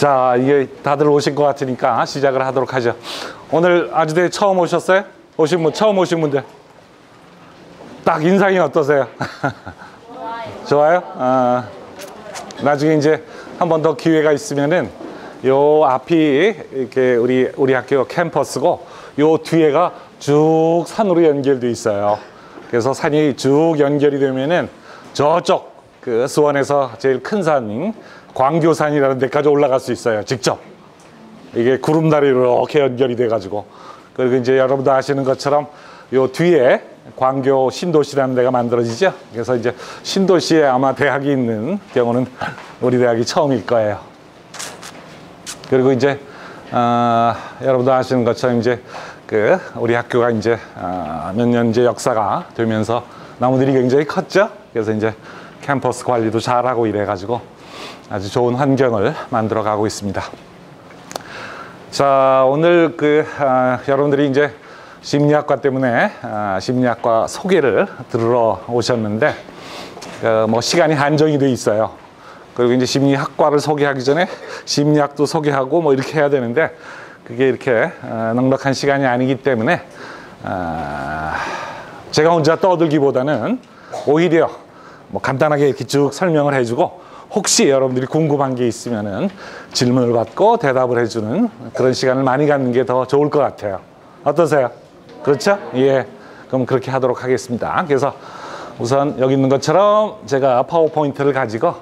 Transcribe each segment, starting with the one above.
자, 이게 다들 오신 것 같으니까 시작을 하도록 하죠. 오늘 아주대 처음 오셨어요? 처음 오신 분들. 딱 인상이 어떠세요? 좋아요? 나중에 이제 한 번 더 기회가 있으면은 요 앞이 이렇게 우리 학교 캠퍼스고 요 뒤에가 쭉 산으로 연결돼 있어요. 그래서 산이 쭉 연결이 되면은 저쪽 그 수원에서 제일 큰 산인 광교산이라는 데까지 올라갈 수 있어요. 직접. 이게 구름다리로 이렇게 연결이 돼 가지고. 그리고 이제 여러분도 아시는 것처럼 요 뒤에 광교 신도시라는 데가 만들어지죠. 그래서 이제 신도시에 아마 대학이 있는 경우는 우리 대학이 처음일 거예요. 그리고 이제 여러분도 아시는 것처럼 이제 그 우리 학교가 이제 몇 년 이제 역사가 되면서 나무들이 굉장히 컸죠. 그래서 이제 캠퍼스 관리도 잘하고 이래가지고 아주 좋은 환경을 만들어 가고 있습니다. 자, 오늘 여러분들이 이제 심리학과 때문에 심리학과 소개를 들으러 오셨는데 뭐 시간이 한정이 돼 있어요. 그리고 이제 심리학과를 소개하기 전에 심리학도 소개하고 뭐 이렇게 해야 되는데 그게 이렇게 넉넉한 시간이 아니기 때문에 제가 혼자 떠들기보다는 오히려 뭐 간단하게 이렇게 쭉 설명을 해주고 혹시 여러분들이 궁금한 게 있으면은 질문을 받고 대답을 해주는 그런 시간을 많이 갖는 게 더 좋을 것 같아요. 어떠세요? 그렇죠? 예. 그럼 그렇게 하도록 하겠습니다. 그래서 우선 여기 있는 것처럼 제가 파워포인트를 가지고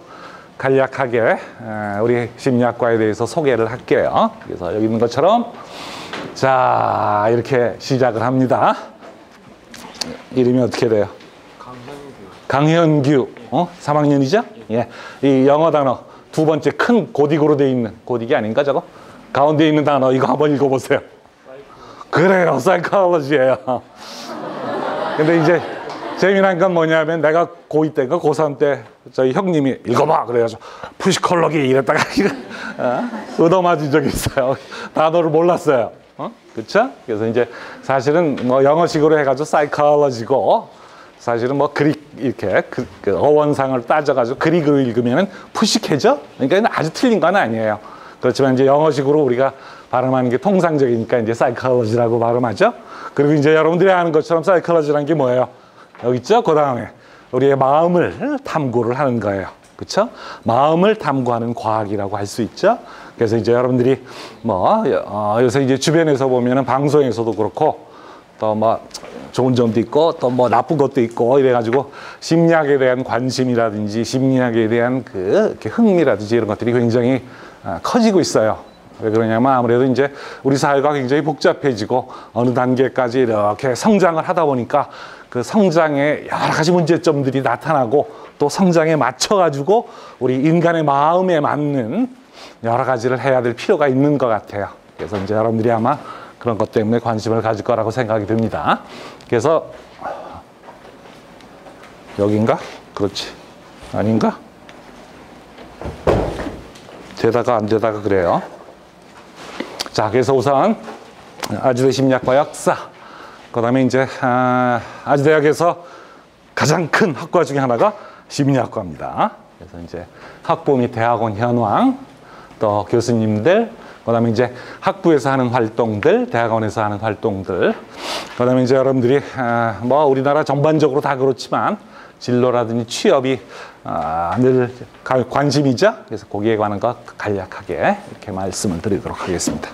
간략하게 우리 심리학과에 대해서 소개를 할게요. 그래서 여기 있는 것처럼 자, 이렇게 시작을 합니다. 이름이 어떻게 돼요? 강현규. 3학년이죠? 예. 이 영어 단어 두 번째 큰 고딕으로 돼 있는 고딕이 아닌가 저거? 가운데 있는 단어 이거 한번 읽어보세요. 그래요, 사이콜로지예요. 근데 이제 재미난 건 뭐냐면 내가 고2 때인가 고3 때 저희 형님이 읽어봐 그래가지고 푸시콜로기 이랬다가 얻어맞은 적이 있어요. 단어를 몰랐어요. 그쵸? 그래서 이제 사실은 뭐 영어식으로 해가지고 사이콜로지고 사실은 뭐 그릭 이렇게 그 어원상을 따져가지고 그릭으로 읽으면은 푸시케죠? 그러니까 아주 틀린 건 아니에요. 그렇지만 이제 영어식으로 우리가 발음하는 게 통상적이니까 이제 사이콜로지라고 발음하죠. 그리고 이제 여러분들이 아는 것처럼 사이콜로지라는 게 뭐예요? 여기 있죠? 그 다음에 우리의 마음을 탐구를 하는 거예요. 그렇죠? 마음을 탐구하는 과학이라고 할 수 있죠. 그래서 이제 여러분들이 뭐 요새 이제 주변에서 보면은 방송에서도 그렇고 또 뭐 좋은 점도 있고 또 뭐 나쁜 것도 있고 이래가지고 심리학에 대한 관심이라든지 심리학에 대한 이렇게 흥미라든지 이런 것들이 굉장히 커지고 있어요. 왜 그러냐면 아무래도 이제 우리 사회가 굉장히 복잡해지고 어느 단계까지 이렇게 성장을 하다 보니까 그 성장에 여러 가지 문제점들이 나타나고 또 성장에 맞춰가지고 우리 인간의 마음에 맞는 여러 가지를 해야 될 필요가 있는 것 같아요. 그래서 이제 여러분들이 아마 그런 것 때문에 관심을 가질 거라고 생각이 듭니다. 그래서 여긴가? 그렇지. 아닌가? 되다가 안 되다가 그래요. 자, 그래서 우선 아주대 심리학과 역사, 그 다음에 이제 아주대학에서 가장 큰 학과 중에 하나가 심리학과입니다. 그래서 이제 학부 및 대학원 현황, 또 교수님들, 그 다음에 이제 학부에서 하는 활동들, 대학원에서 하는 활동들, 그 다음에 이제 여러분들이 뭐 우리나라 전반적으로 다 그렇지만 진로라든지 취업이 늘 관심이죠. 그래서 거기에 관한 것 간략하게 이렇게 말씀을 드리도록 하겠습니다.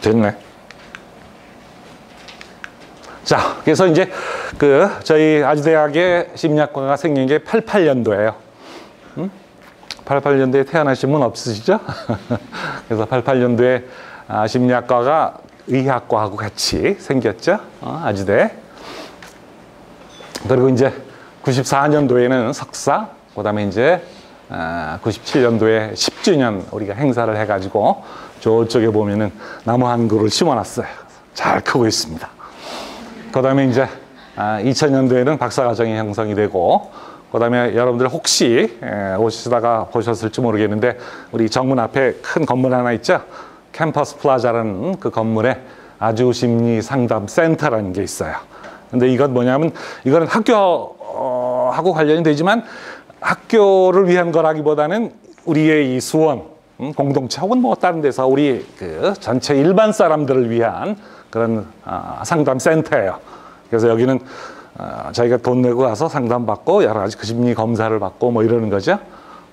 됐네. 자, 그래서 이제 저희 아주대학의 심리학과가 생긴 게 88년도예요. 88년도에 태어나신 분 없으시죠? 그래서 88년도에 심리학과가 의학과하고 같이 생겼죠. 아주대. 그리고 이제 94년도에는 석사, 그 다음에 이제 97년도에 10주년 우리가 행사를 해가지고 저쪽에 보면은 나무 한 그루를 심어놨어요. 잘 크고 있습니다. 그 다음에 이제 2000년도에는 박사과정이 형성이 되고, 그 다음에 여러분들 혹시 오시다가 보셨을지 모르겠는데 우리 정문 앞에 큰 건물 하나 있죠. 캠퍼스 플라자라는 그 건물에 아주심리 상담 센터라는 게 있어요. 근데 이건 뭐냐면 이거는 하고 관련이 되지만 학교를 위한 거라기보다는 우리의 이 수원 공동체 혹은 뭐 다른 데서 우리 그 전체 일반 사람들을 위한 그런 상담 센터예요. 그래서 여기는 저희가 돈 내고 가서 상담받고 여러 가지 그 심리 검사를 받고 뭐 이러는 거죠.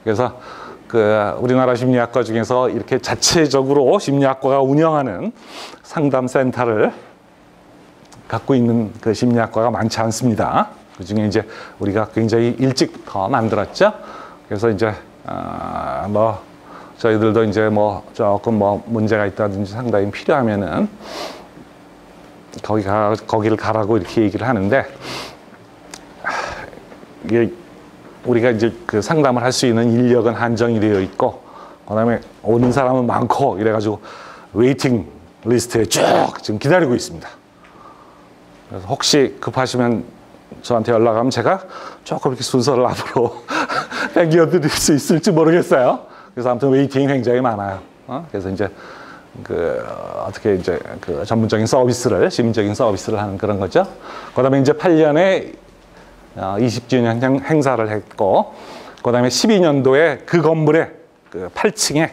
그래서 그 우리나라 심리학과 중에서 이렇게 자체적으로 심리학과가 운영하는 상담 센터를 갖고 있는 그 심리학과가 많지 않습니다. 그 중에 이제 우리가 굉장히 일찍부터 만들었죠. 그래서 이제 뭐 저희들도 이제 뭐 조금 뭐 문제가 있다든지 상담이 필요하면은 거기를 가라고 이렇게 얘기를 하는데, 이게 우리가 이제 그 상담을 할 수 있는 인력은 한정이 되어 있고, 그다음에 오는 사람은 많고 이래가지고 웨이팅 리스트에 쭉 지금 기다리고 있습니다. 그래서 혹시 급하시면 저한테 연락하면 제가 조금 이렇게 순서를 앞으로 당겨드릴 수 있을지 모르겠어요. 그래서 아무튼 웨이팅이 굉장히 많아요. 그래서 이제 그 어떻게 이제 그 전문적인 서비스를, 시민적인 서비스를 하는 그런 거죠. 그다음에 이제 8년에 20주년 행사를 했고, 그다음에 12년도에 그 건물에 그 8층에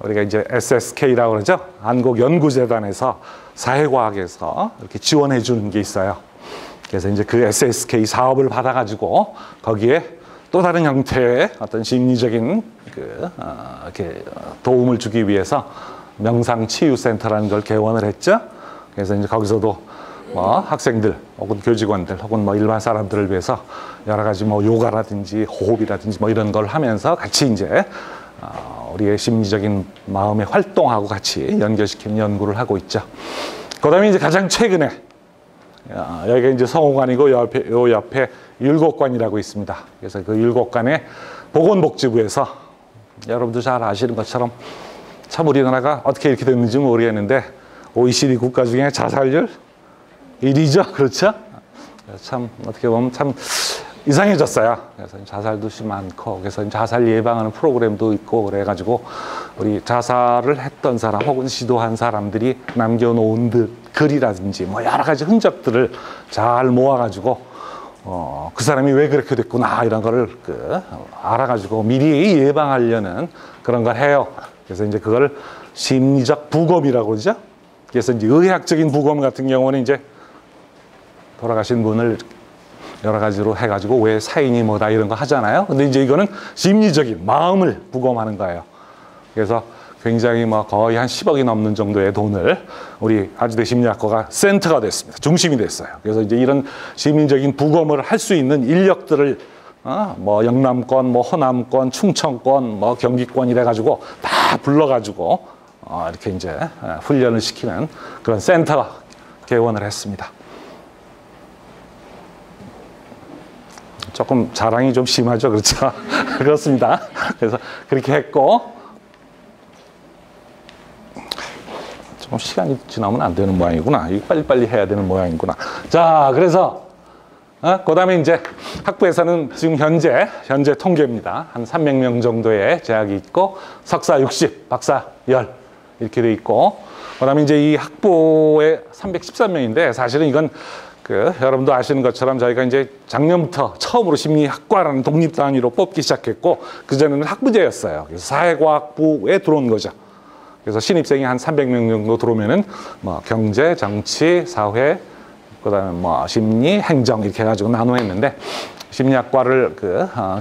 우리가 이제 SSK라고 그러죠. 한국연구재단에서 사회과학에서 이렇게 지원해 주는 게 있어요. 그래서 이제 그 SSK 사업을 받아가지고 거기에 또 다른 형태의 어떤 심리적인 이렇게 도움을 주기 위해서 명상치유센터라는 걸 개원을 했죠. 그래서 이제 거기서도 뭐 학생들 혹은 교직원들 혹은 뭐 일반 사람들을 위해서 여러 가지 뭐 요가라든지 호흡이라든지 뭐 이런 걸 하면서 같이 이제 우리의 심리적인 마음의 활동하고 같이 연결시키는 연구를 하고 있죠. 그다음에 이제 가장 최근에 여기가 이제 성호관이고 요 옆에 율곡관이라고 있습니다. 그래서 그 율곡관에 보건복지부에서 여러분도 잘 아시는 것처럼 참 우리나라가 어떻게 이렇게 됐는지 모르겠는데 OECD 국가 중에 자살률 1위죠. 그렇죠? 참 어떻게 보면 참 이상해졌어요. 그래서 자살도 많고, 그래서 자살 예방하는 프로그램도 있고 그래가지고 우리 자살을 했던 사람 혹은 시도한 사람들이 남겨놓은 글이라든지 뭐 여러 가지 흔적들을 잘 모아가지고 그 사람이 왜 그렇게 됐구나 이런 거를 알아가지고 미리 예방하려는 그런 걸 해요. 그래서 이제 그걸 심리적 부검이라고 그러죠. 그래서 이제 의학적인 부검 같은 경우는 이제 돌아가신 분을 여러 가지로 해가지고 왜 사인이 뭐다 이런 거 하잖아요. 근데 이제 이거는 심리적인 마음을 부검하는 거예요. 그래서 굉장히 뭐 거의 한 10억이 넘는 정도의 돈을 우리 아주대 심리학과가 센터가 됐습니다. 중심이 됐어요. 그래서 이제 이런 심리적인 부검을 할 수 있는 인력들을 뭐 영남권, 뭐 호남권, 충청권, 뭐 경기권 이래가지고 다 불러가지고 이렇게 이제 훈련을 시키는 그런 센터 개원을 했습니다. 조금 자랑이 좀 심하죠, 그렇죠? 그렇습니다. 그래서 그렇게 했고, 조금 시간이 지나면 안 되는 모양이구나. 이거 빨리빨리 해야 되는 모양이구나. 자, 그래서 그 다음에 이제 학부에서는 지금 현재 통계입니다. 한 300명 정도의 재학이 있고, 석사 60, 박사 10 이렇게 돼 있고, 그 다음에 이제 이 학부에 313명인데 사실은 이건 여러분도 아시는 것처럼 저희가 이제 작년부터 처음으로 심리학과라는 독립단위로 뽑기 시작했고, 그전에는 학부제였어요. 그래서 사회과학부에 들어온 거죠. 그래서 신입생이 한 300명 정도 들어오면은 뭐 경제, 정치, 사회, 그다음에 뭐 심리, 행정 이렇게 해가지고 나누었는데, 심리학과를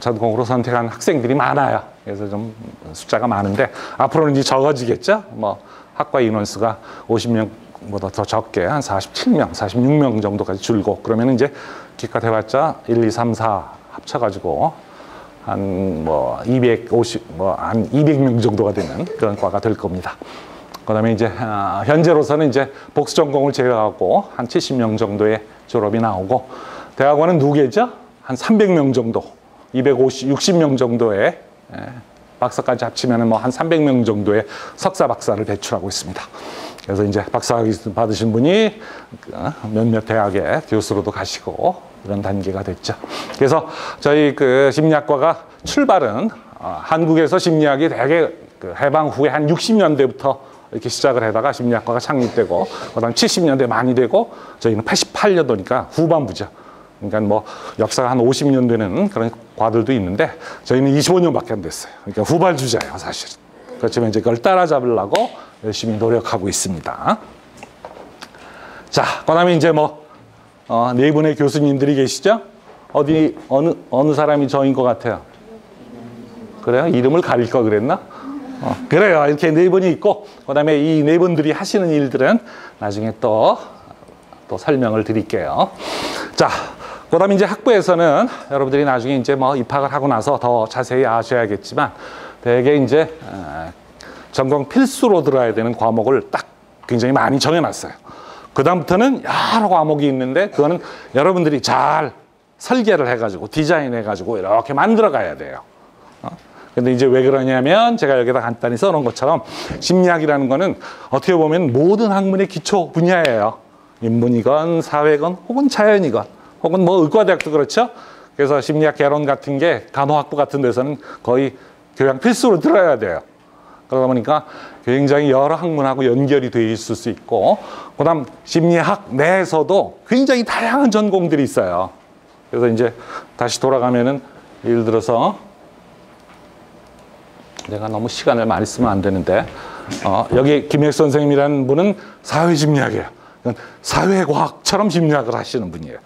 전공으로 선택한 학생들이 많아요. 그래서 좀 숫자가 많은데 앞으로는 이제 적어지겠죠. 뭐 학과 인원수가 50명보다 더 적게 한 47명, 46명 정도까지 줄고, 그러면 이제 기껏 해봤자 1, 2, 3, 4 합쳐가지고 한 뭐 250, 뭐 한 200명 정도가 되는 그런 과가 될 겁니다. 그다음에 이제 현재로서는 이제 복수 전공을 제외하고 한 70명 정도의 졸업이 나오고, 대학원은 두 개죠. 한 300명 정도, 60명 정도의 박사까지 합치면 뭐 한 300명 정도의 석사 박사를 배출하고 있습니다. 그래서 이제 박사학위 받으신 분이 몇몇 대학의 교수로도 가시고 이런 단계가 됐죠. 그래서 저희 심리학과가 출발은 한국에서 심리학이 대개 해방 후에 한 60년대부터 이렇게 시작을 하다가 심리학과가 창립되고, 그다음 70년대 많이 되고, 저희는 88년도니까 후반부죠. 그러니까 뭐 역사가 한 50년 되는 그런 과들도 있는데 저희는 25년밖에 안 됐어요. 그러니까 후발주자예요, 사실은. 그렇지만 이제 그걸 따라잡으려고 열심히 노력하고 있습니다. 자, 그다음에 이제 뭐 네 분의 교수님들이 계시죠? 어느 사람이 저인 것 같아요? 그래요? 이름을 가릴 거 그랬나? 그래요. 이렇게 네 분이 있고, 그다음에 이 네 분들이 하시는 일들은 나중에 또 설명을 드릴게요. 자, 그다음에 이제 학부에서는 여러분들이 나중에 이제 뭐 입학을 하고 나서 더 자세히 아셔야겠지만, 대개 이제 전공 필수로 들어야 되는 과목을 딱 굉장히 많이 정해놨어요. 그다음부터는 여러 과목이 있는데 그거는 여러분들이 잘 설계를 해가지고 디자인해가지고 이렇게 만들어 가야 돼요. 근데 이제 왜 그러냐면 제가 여기다 간단히 써놓은 것처럼 심리학이라는 거는 어떻게 보면 모든 학문의 기초 분야예요. 인문이건 사회건 혹은 자연이건 혹은 뭐 의과대학도 그렇죠. 그래서 심리학 개론 같은 게 간호학부 같은 데서는 거의 교양 필수로 들어야 돼요. 그러다 보니까 굉장히 여러 학문하고 연결이 돼 있을 수 있고, 그다음 심리학 내에서도 굉장히 다양한 전공들이 있어요. 그래서 이제 다시 돌아가면은 예를 들어서 내가 너무 시간을 많이 쓰면 안 되는데 여기 김혁 선생님이라는 분은 사회심리학이에요. 사회과학처럼 심리학을 하시는 분이에요.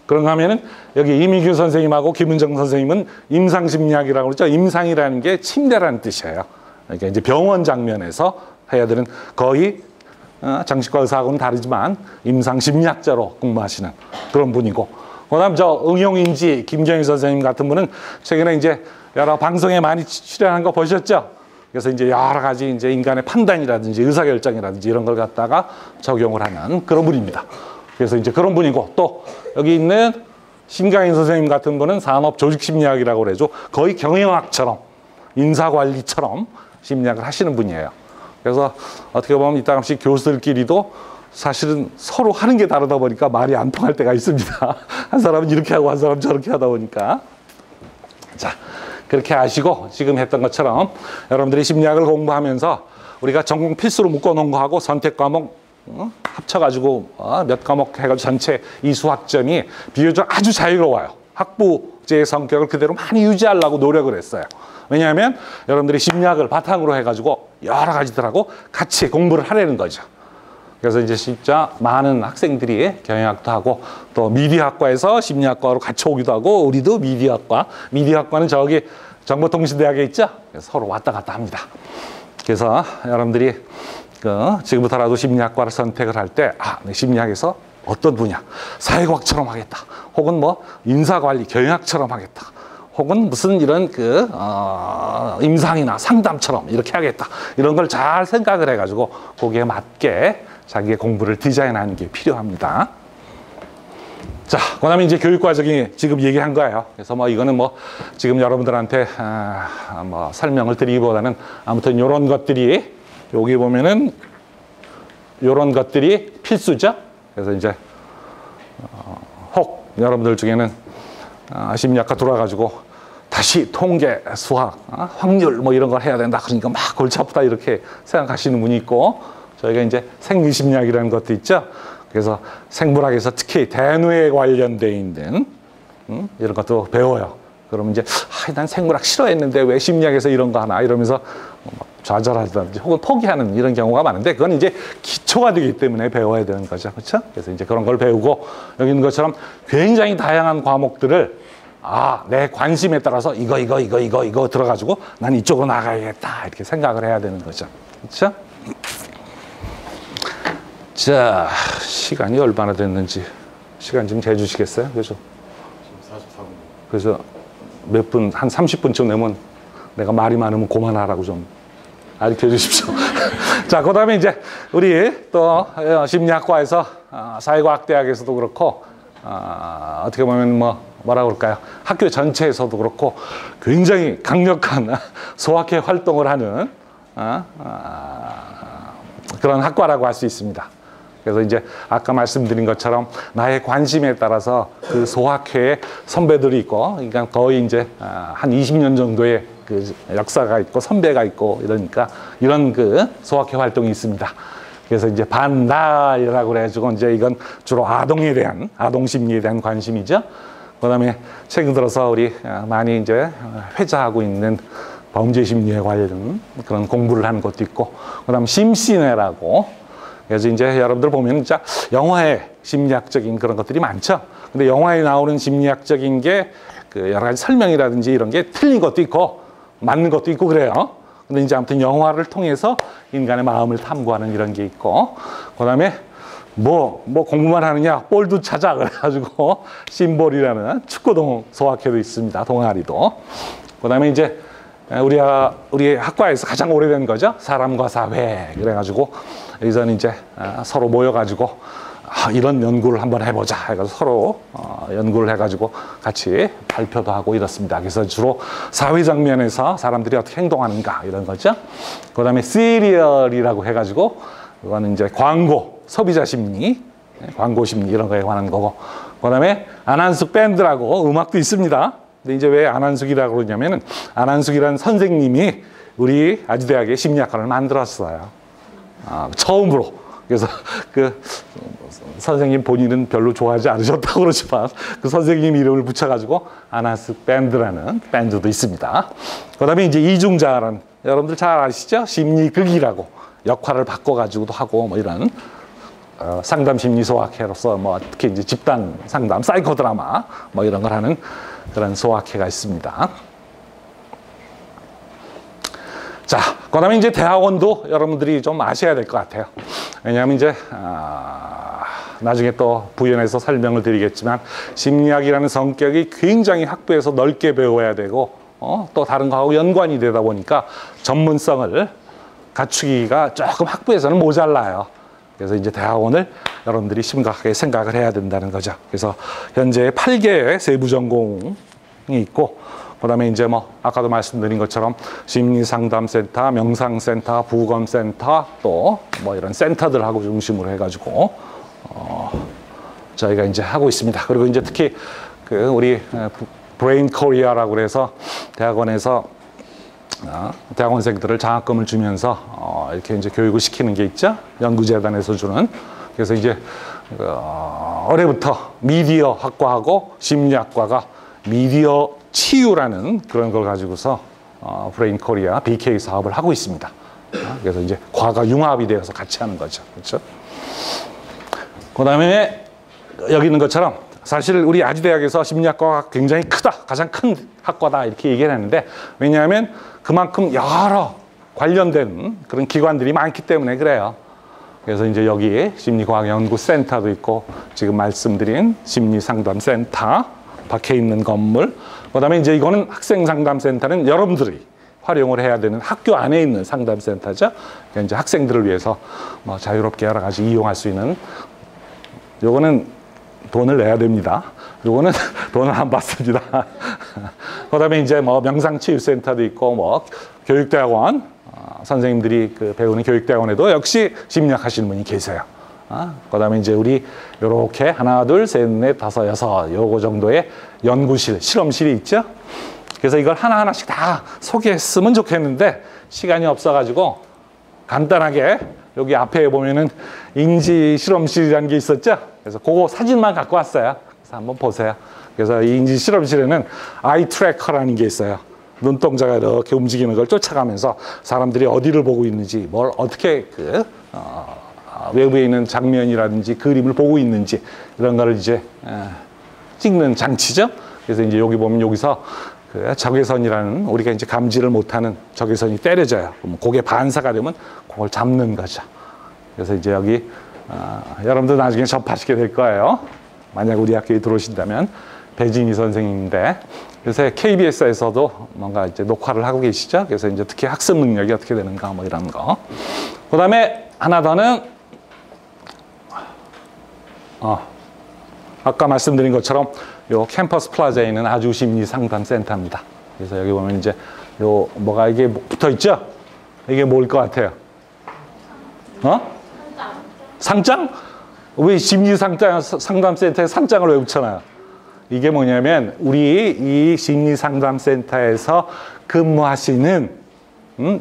그런가 하면은 여기 이미규 선생님하고 김은정 선생님은 임상심리학이라고 그러죠. 임상이라는 게 침대라는 뜻이에요. 그러니까 이제 병원 장면에서 해야 되는 거의 정신과 의사하고는 다르지만 임상심리학자로 공부하시는 그런 분이고, 그다음 저 응용인지 김경희 선생님 같은 분은 최근에 이제 여러 방송에 많이 출연한 거 보셨죠? 그래서 이제 여러 가지 이제 인간의 판단이라든지 의사결정이라든지 이런 걸 갖다가 적용을 하는 그런 분입니다. 그래서 이제 그런 분이고, 또 여기 있는 신강인 선생님 같은 분은 산업조직심리학이라고 그러죠. 거의 경영학처럼 인사관리처럼 심리학을 하시는 분이에요. 그래서 어떻게 보면 이따금씩 교수들끼리도 사실은 서로 하는 게 다르다 보니까 말이 안 통할 때가 있습니다. 한 사람은 이렇게 하고 한 사람은 저렇게 하다 보니까. 자, 그렇게 아시고 지금 했던 것처럼 여러분들이 심리학을 공부하면서 우리가 전공 필수로 묶어놓은 거하고 선택 과목 합쳐가지고 몇 과목 해가지고 전체 이수학점이 비교적 아주 자유로워요. 학부제의 성격을 그대로 많이 유지하려고 노력을 했어요. 왜냐하면 여러분들이 심리학을 바탕으로 해가지고 여러 가지들하고 같이 공부를 하려는 거죠. 그래서 이제 진짜 많은 학생들이 경영학도 하고 또 미디어학과에서 심리학과로 같이 오기도 하고, 우리도 미디어학과는 저기 정보통신대학에 있죠. 그래서 서로 왔다 갔다 합니다. 그래서 여러분들이 지금부터라도 심리학과를 선택을 할 때 심리학에서 어떤 분야, 사회과학처럼 하겠다, 혹은 뭐 인사관리, 경영학처럼 하겠다, 혹은 무슨 이런 임상이나 상담처럼 이렇게 하겠다, 이런 걸 잘 생각을 해가지고 거기에 맞게 자기의 공부를 디자인하는 게 필요합니다. 자, 그다음에 이제 교육과정이 지금 얘기한 거예요. 그래서 뭐 이거는 뭐 지금 여러분들한테 뭐 설명을 드리기보다는 아무튼 이런 것들이 여기 보면은 이런 것들이 필수죠. 그래서 이제 혹 여러분들 중에는 심리학과 들어와가지고 다시 통계, 수학, 확률 뭐 이런 걸 해야 된다, 그러니까 막 골치 아프다 이렇게 생각하시는 분이 있고, 저희가 이제 생리심리학이라는 것도 있죠. 그래서 생물학에서 특히 대뇌에 관련돼 있는 이런 것도 배워요. 그러면 이제 난 생물학 싫어했는데 왜 심리학에서 이런 거 하나 이러면서 좌절하다든지 혹은 포기하는 이런 경우가 많은데, 그건 이제 기초가 되기 때문에 배워야 되는 거죠. 그렇죠? 그래서 이제 그런 걸 배우고, 여기 있는 것처럼 굉장히 다양한 과목들을 내 관심에 따라서 이거 들어가지고 난 이쪽으로 나가야겠다 이렇게 생각을 해야 되는 거죠. 그렇죠? 자, 시간이 얼마나 됐는지 시간 좀 재주시겠어요? 그래서 지금 44분. 그래서 몇 분, 한 30분쯤 되면 내가 말이 많으면 그만하라고 좀 알려 주십시오. 자, 그 다음에 이제 우리 또 심리학과에서 사회과학대학에서도 그렇고 어떻게 보면 뭐라고 그럴까요? 학교 전체에서도 그렇고 굉장히 강력한 소학회 활동을 하는 그런 학과라고 할 수 있습니다. 그래서 이제 아까 말씀드린 것처럼 나의 관심에 따라서 그 소학회에 선배들이 있고, 그러니까 거의 이제 한 20년 정도의 그 역사가 있고 선배가 있고 이러니까 이런 그 소학회 활동이 있습니다. 그래서 이제 반달이라고 그래가지고 이제 이건 주로 아동에 대한, 아동 심리에 대한 관심이죠. 그 다음에 최근 들어서 우리 많이 이제 회자하고 있는 범죄 심리에 관련 그런 공부를 하는 것도 있고, 그 다음 심신회라고. 그래서 이제 여러분들 보면 진짜 영화에 심리학적인 그런 것들이 많죠. 근데 영화에 나오는 심리학적인 게 그 여러 가지 설명이라든지 이런 게 틀린 것도 있고, 맞는 것도 있고 그래요. 근데 이제 아무튼 영화를 통해서 인간의 마음을 탐구하는 이런 게 있고, 그 다음에 뭐 공부만 하느냐, 볼도 찾아. 그래가지고 심볼이라는 축구 소학회도 있습니다. 동아리도. 그 다음에 이제 우리 학과에서 가장 오래된 거죠. 사람과 사회. 그래가지고 여기서는 이제 서로 모여가지고 이런 연구를 한번 해보자 해가지고 서로 연구를 해가지고 같이 발표도 하고 이렇습니다. 그래서 주로 사회적 면에서 사람들이 어떻게 행동하는가 이런 거죠. 그 다음에 시리얼이라고 해가지고 그거는 이제 광고, 소비자 심리, 광고 심리 이런 거에 관한 거고, 그 다음에 안한숙 밴드라고 음악도 있습니다. 근데 이제 왜 안한숙이라고 그러냐면은 안한숙이라는 선생님이 우리 아주대학의 심리학과를 만들었어요. 처음으로. 그래서 그 선생님 본인은 별로 좋아하지 않으셨다고 그러지만 그 선생님 이름을 붙여가지고 안한숙 밴드라는 밴드도 있습니다. 그 다음에 이제 이중자라는, 여러분들 잘 아시죠? 심리극이라고 역할을 바꿔가지고도 하고 뭐 이런 상담 심리 소학회로서 뭐 특히 이제 집단 상담, 사이코 드라마 뭐 이런 걸 하는 그런 소학회가 있습니다. 자, 그 다음에 이제 대학원도 여러분들이 좀 아셔야 될 것 같아요. 왜냐하면 이제 나중에 또 부연해서 설명을 드리겠지만 심리학이라는 성격이 굉장히 학부에서 넓게 배워야 되고 또 다른 거하고 연관이 되다 보니까 전문성을 갖추기가 조금 학부에서는 모자라요. 그래서 이제 대학원을 여러분들이 심각하게 생각을 해야 된다는 거죠. 그래서 현재 8개의 세부 전공이 있고, 그 다음에 이제 뭐 아까도 말씀드린 것처럼 심리상담센터, 명상센터, 부검센터 또 뭐 이런 센터들하고 중심으로 해가지고 저희가 이제 하고 있습니다. 그리고 이제 특히 그 우리 브레인 코리아라고 그래서 대학원에서 대학원생들을 장학금을 주면서 이렇게 이제 교육을 시키는 게 있죠. 연구재단에서 주는. 그래서 이제 올해부터 미디어 학과하고 심리학과가 미디어 치유라는 그런 걸 가지고서 브레인 코리아 BK 사업을 하고 있습니다. 그래서 이제 과가 융합이 되어서 같이 하는 거죠. 그렇죠? 그 다음에 여기 있는 것처럼 사실 우리 아주대학에서 심리학과가 굉장히 크다, 가장 큰 학과다 이렇게 얘기를 하는데, 왜냐하면 그만큼 여러 관련된 그런 기관들이 많기 때문에 그래요. 그래서 이제 여기 심리과학연구센터도 있고 지금 말씀드린 심리상담센터 박혀 있는 건물, 그 다음에 이제 이거는 학생상담센터는 여러분들이 활용을 해야 되는 학교 안에 있는 상담센터죠. 그러니까 이제 학생들을 위해서 뭐 자유롭게 여러 가지 이용할 수 있는, 요거는 돈을 내야 됩니다. 요거는 돈을 안 받습니다. 그 다음에 이제 뭐 명상치유센터도 있고 뭐 교육대학원, 선생님들이 그 배우는 교육대학원에도 역시 심리학 하시는 분이 계세요. 그 다음에 이제 우리 요렇게 하나, 둘, 셋, 넷, 다섯, 여섯 요거 정도의 연구실, 실험실이 있죠. 그래서 이걸 하나하나씩 다 소개했으면 좋겠는데 시간이 없어가지고 간단하게 여기 앞에 보면은 인지 실험실이라는 게 있었죠. 그래서 그거 사진만 갖고 왔어요. 그래서 한번 보세요. 그래서 이 인지 실험실에는 아이 트래커라는 게 있어요. 눈동자가 이렇게 움직이는 걸 쫓아가면서 사람들이 어디를 보고 있는지, 뭘 어떻게 외부에 있는 장면이라든지 그림을 보고 있는지 이런 거를 이제 찍는 장치죠. 그래서 이제 여기 보면 여기서 그 적외선이라는 우리가 이제 감지를 못하는 적외선이 때려져요. 그럼 그게 반사가 되면 그걸 잡는 거죠. 그래서 이제 여기 여러분들 나중에 접하시게 될 거예요. 만약 우리 학교에 들어오신다면 배진희 선생님인데, 요새 KBS에서도 뭔가 이제 녹화를 하고 계시죠. 그래서 이제 특히 학습 능력이 어떻게 되는가 뭐 이런 거. 그 다음에 하나 더는 아까 말씀드린 것처럼 요 캠퍼스 플라자에 있는 아주 심리 상담 센터입니다. 그래서 여기 보면 이제 요 뭐가 이게 붙어 있죠? 이게 뭘 것 같아요? 상장? 왜 심리 상담 센터에 상장을 왜 붙여놔요? 이게 뭐냐면 우리 이 심리 상담 센터에서 근무하시는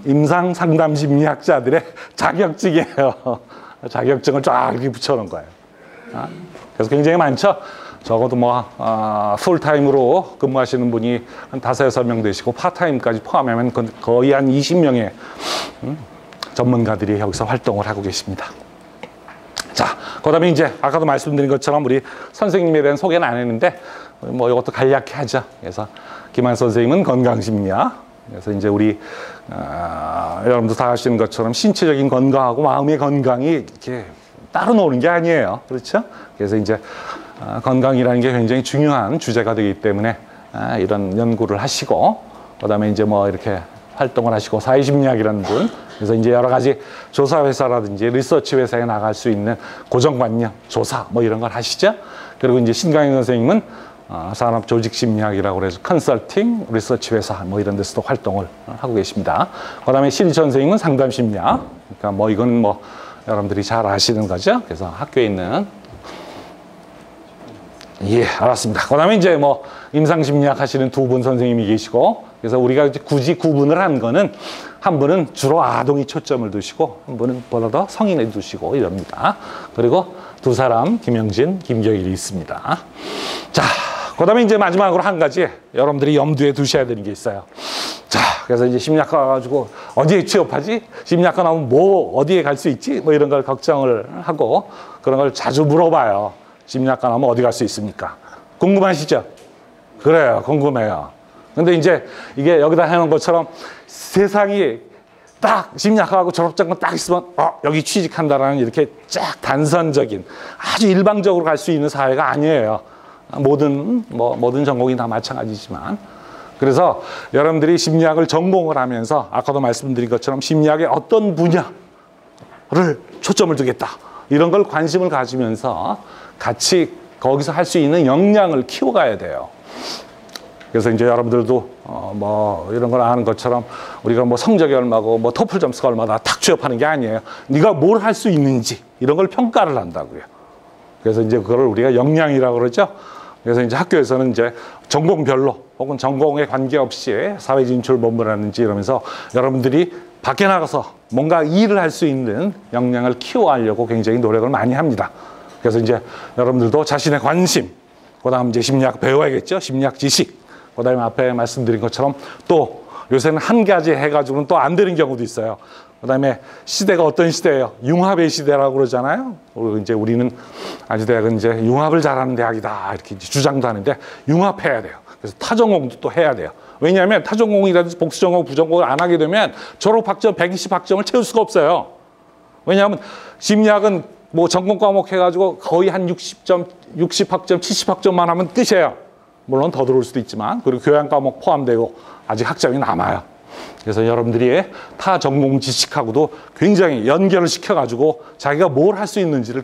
임상 상담 심리학자들의 자격증이에요. 자격증을 쫙 이렇게 붙여놓은 거예요. 그래서 굉장히 많죠. 적어도 뭐 풀타임으로 근무하시는 분이 한 5-6명 되시고 파타임까지 포함하면 거의 한 20명의 전문가들이 여기서 활동을 하고 계십니다. 자, 그다음에 이제 아까도 말씀드린 것처럼 우리 선생님에 대한 소개는 안 했는데 뭐 이것도 간략히 하죠. 그래서 김한 선생님은 건강심리학. 그래서 이제 우리 여러분도 다 아시는 것처럼 신체적인 건강하고 마음의 건강이 이렇게 따로 노는 게 아니에요. 그렇죠? 그래서 이제 건강이라는 게 굉장히 중요한 주제가 되기 때문에 이런 연구를 하시고 그다음에 이제 뭐 이렇게 활동을 하시고 사회심리학이라는 분 그래서 이제 여러 가지 조사 회사라든지 리서치 회사에 나갈 수 있는 고정관념 조사 뭐 이런 걸 하시죠. 그리고 이제 신강현 선생님은 산업 조직 심리학이라고 그래서 컨설팅 리서치 회사 뭐 이런 데서도 활동을 하고 계십니다. 그다음에 신희철 선생님은 상담 심리학. 그러니까 뭐 이건 뭐 여러분들이 잘 아시는 거죠. 그래서 학교에 있는 예, 알았습니다. 그다음에 이제 뭐 임상심리학 하시는 두 분 선생님이 계시고 그래서 우리가 이제 굳이 구분을 한 거는 한 분은 주로 아동이 초점을 두시고 한 분은 보다 더 성인에 두시고 이럽니다. 그리고 두 사람 김영진, 김경일이 있습니다. 자, 그다음에 이제 마지막으로 한 가지 여러분들이 염두에 두셔야 되는 게 있어요. 자, 그래서 이제 심리학과 가지고 어디에 취업하지? 심리학과 나오면 뭐 어디에 갈 수 있지? 뭐 이런 걸 걱정을 하고 그런 걸 자주 물어봐요. 심리학과 나오면 어디 갈 수 있습니까? 궁금하시죠? 그래요, 궁금해요. 근데 이제 이게 여기다 해놓은 것처럼 세상이 딱 심리학하고 졸업장만 딱 있으면 여기 취직한다라는 이렇게 쫙 단선적인 아주 일방적으로 갈 수 있는 사회가 아니에요. 모든 전공이 다 마찬가지지만 그래서 여러분들이 심리학을 전공을 하면서 아까도 말씀드린 것처럼 심리학의 어떤 분야를 초점을 두겠다 이런 걸 관심을 가지면서 같이 거기서 할 수 있는 역량을 키워가야 돼요. 그래서 이제 여러분들도 뭐 이런 걸 아는 것처럼 우리가 뭐 성적이 얼마고 뭐 토플 점수가 얼마다 탁 취업하는 게 아니에요. 네가 뭘 할 수 있는지 이런 걸 평가를 한다고요. 그래서 이제 그걸 우리가 역량이라고 그러죠. 그래서 이제 학교에서는 이제 전공별로 혹은 전공에 관계없이 사회 진출 본부라든지 이러면서 여러분들이 밖에 나가서 뭔가 일을 할 수 있는 역량을 키워가려고 굉장히 노력을 많이 합니다. 그래서 이제 여러분들도 자신의 관심, 그다음 이제 심리학 배워야겠죠. 심리학 지식. 그다음에 앞에 말씀드린 것처럼 또 요새는 한 가지 해가지고는 또 안 되는 경우도 있어요. 그다음에 시대가 어떤 시대예요? 융합의 시대라고 그러잖아요. 그리고 이제 우리는 아주대학은 이제 융합을 잘하는 대학이다 이렇게 이제 주장도 하는데 융합해야 돼요. 그래서 타전공도 또 해야 돼요. 왜냐하면 타전공이라든지 복수전공, 부전공을 안 하게 되면 졸업학점 120학점을 채울 수가 없어요. 왜냐하면 심리학은 뭐 전공 과목 해가지고 거의 한 60점, 60학점, 70학점만 하면 끝이에요. 물론 더 들어올 수도 있지만 그리고 교양 과목 포함되고 아직 학점이 남아요. 그래서 여러분들이 타 전공 지식하고도 굉장히 연결을 시켜가지고 자기가 뭘 할 수 있는지를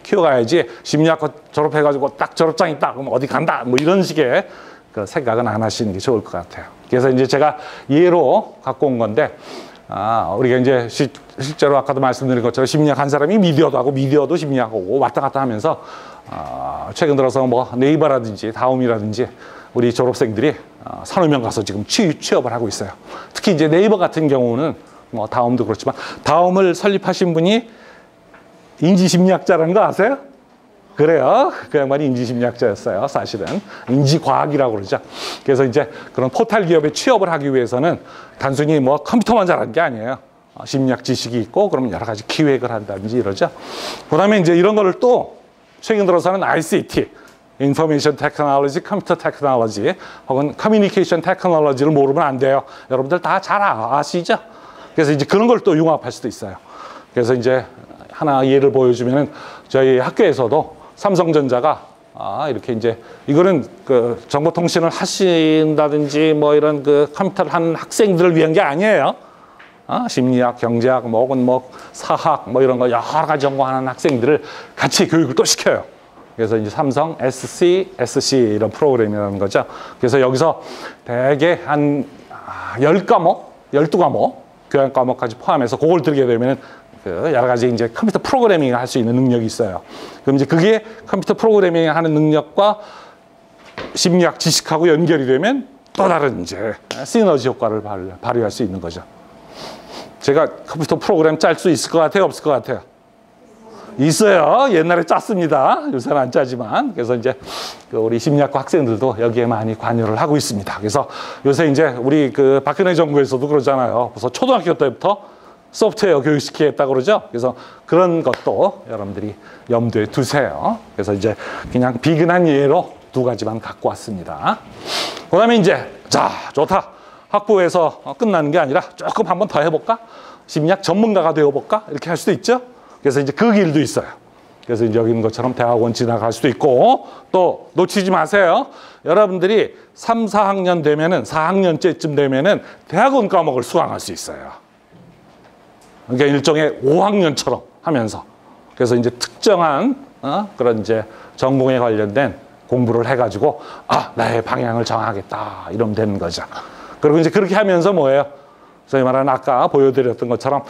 키워가야지 심리학과 졸업해가지고 딱 졸업장 있다 그럼 어디 간다 뭐 이런 식의 그 생각은 안 하시는 게 좋을 것 같아요. 그래서 이제 제가 예로 갖고 온 건데 우리가 이제 실제로 아까도 말씀드린 것처럼 심리학 한 사람이 미디어도 하고 미디어도 심리학하고 왔다 갔다 하면서 최근 들어서 뭐 네이버라든지 다음이라든지 우리 졸업생들이 서너 명 가서 지금 취업을 하고 있어요. 특히 이제 네이버 같은 경우는 뭐 다음도 그렇지만 다음을 설립하신 분이 인지심리학자라는 거 아세요? 그래요. 그 양반이 인지심리학자였어요. 사실은 인지과학이라고 그러죠. 그래서 이제 그런 포털 기업에 취업을 하기 위해서는 단순히 뭐 컴퓨터만 잘하는 게 아니에요. 심리학 지식이 있고 그러면 여러 가지 기획을 한다든지 이러죠. 그다음에 이제 이런 거를 또 최근 들어서는 ICT, Information Technology, Computer Technology 혹은 Communication Technology를 모르면 안 돼요. 여러분들 다 잘 아시죠? 그래서 이제 그런 걸 또 융합할 수도 있어요. 그래서 이제 하나 예를 보여주면은 저희 학교에서도 삼성전자가 이렇게 이제 이거는 그 정보통신을 하신다든지 뭐 이런 그 컴퓨터를 하는 학생들을 위한 게 아니에요. 심리학, 경제학, 뭐 혹은 뭐 사학 뭐 이런 거 여러 가지 전공하는 학생들을 같이 교육을 또 시켜요. 그래서 이제 삼성 SC 이런 프로그램이라는 거죠. 그래서 여기서 대개 한 10과목, 12과목 교양 과목까지 포함해서 그걸 들게 되면은 그 여러 가지 이제 컴퓨터 프로그래밍을 할 수 있는 능력이 있어요. 그럼 이제 그게 컴퓨터 프로그래밍을 하는 능력과 심리학 지식하고 연결이 되면 또 다른 이제 시너지 효과를 발휘할 수 있는 거죠. 제가 컴퓨터 프로그램 짤 수 있을 것 같아요? 없을 것 같아요? 있어요. 옛날에 짰습니다. 요새는 안 짜지만. 그래서 이제 우리 심리학과 학생들도 여기에 많이 관여를 하고 있습니다. 그래서 요새 이제 우리 그 박근혜 정부에서도 그러잖아요. 그래서 초등학교 때부터 소프트웨어 교육시키겠다고 그러죠. 그래서 그런 것도 여러분들이 염두에 두세요. 그래서 이제 그냥 비근한 예로 두 가지만 갖고 왔습니다. 그 다음에 이제, 자, 좋다. 학부에서 끝나는 게 아니라 조금 한번 더 해볼까? 심리학 전문가가 되어볼까? 이렇게 할 수도 있죠. 그래서 이제 그 길도 있어요. 그래서 이제 여기 있는 것처럼 대학원 지나갈 수도 있고, 또 놓치지 마세요. 여러분들이 3, 4학년 되면은, 4학년째쯤 되면은 대학원 과목을 수강할 수 있어요. 그러니까 일종의 5학년처럼 하면서. 그래서 이제 특정한 그런 이제 전공에 관련된 공부를 해가지고, 아, 나의 방향을 정하겠다. 이러면 되는 거죠. 그리고 이제 그렇게 하면서 뭐예요? 소위 말하는 아까 보여드렸던 것처럼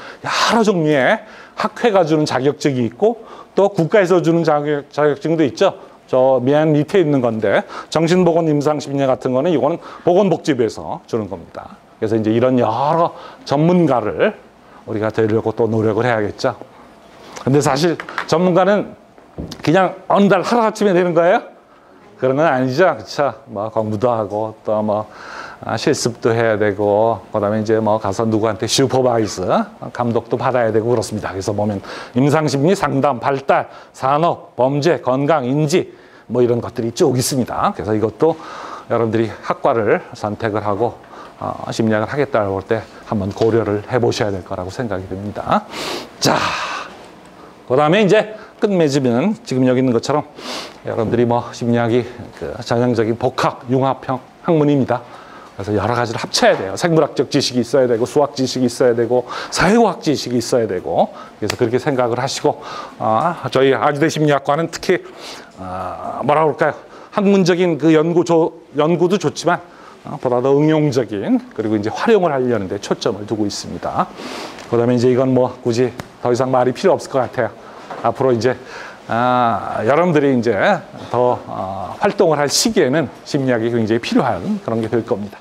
여러 종류의 학회가 주는 자격증이 있고 또 국가에서 주는 자격증도 있죠. 저 맨 밑에 있는 건데 정신보건 임상심리학 같은 거는 이거는 보건복지부에서 주는 겁니다. 그래서 이제 이런 여러 전문가를 우리가 되려고 또 노력을 해야겠죠. 근데 사실 전문가는 그냥 어느 날 하루아침에 되는 거예요? 그런 건 아니죠. 그쵸? 뭐 공부도 하고 또 뭐 실습도 해야 되고 그다음에 이제 뭐 가서 누구한테 슈퍼바이즈 감독도 받아야 되고 그렇습니다. 그래서 보면 임상심리, 상담, 발달, 산업, 범죄, 건강, 인지 뭐 이런 것들이 쭉 있습니다. 그래서 이것도 여러분들이 학과를 선택을 하고 심리학을 하겠다고 할 때 한번 고려를 해보셔야 될 거라고 생각이 듭니다. 자, 그다음에 이제 끝맺으면 지금 여기 있는 것처럼 여러분들이 뭐 심리학이 그 전형적인 복합, 융합형 학문입니다. 그래서 여러 가지를 합쳐야 돼요. 생물학적 지식이 있어야 되고 수학 지식이 있어야 되고 사회과학 지식이 있어야 되고 그래서 그렇게 생각을 하시고 저희 아주대 심리학과는 특히 뭐라 그럴까요? 학문적인 그 연구도 좋지만 보다 더 응용적인 그리고 이제 활용을 하려는 데 초점을 두고 있습니다. 그다음에 이제 이건 뭐 굳이 더 이상 말이 필요 없을 것 같아요. 앞으로 이제 여러분들이 이제 더 활동을 할 시기에는 심리학이 굉장히 필요한 그런 게 될 겁니다.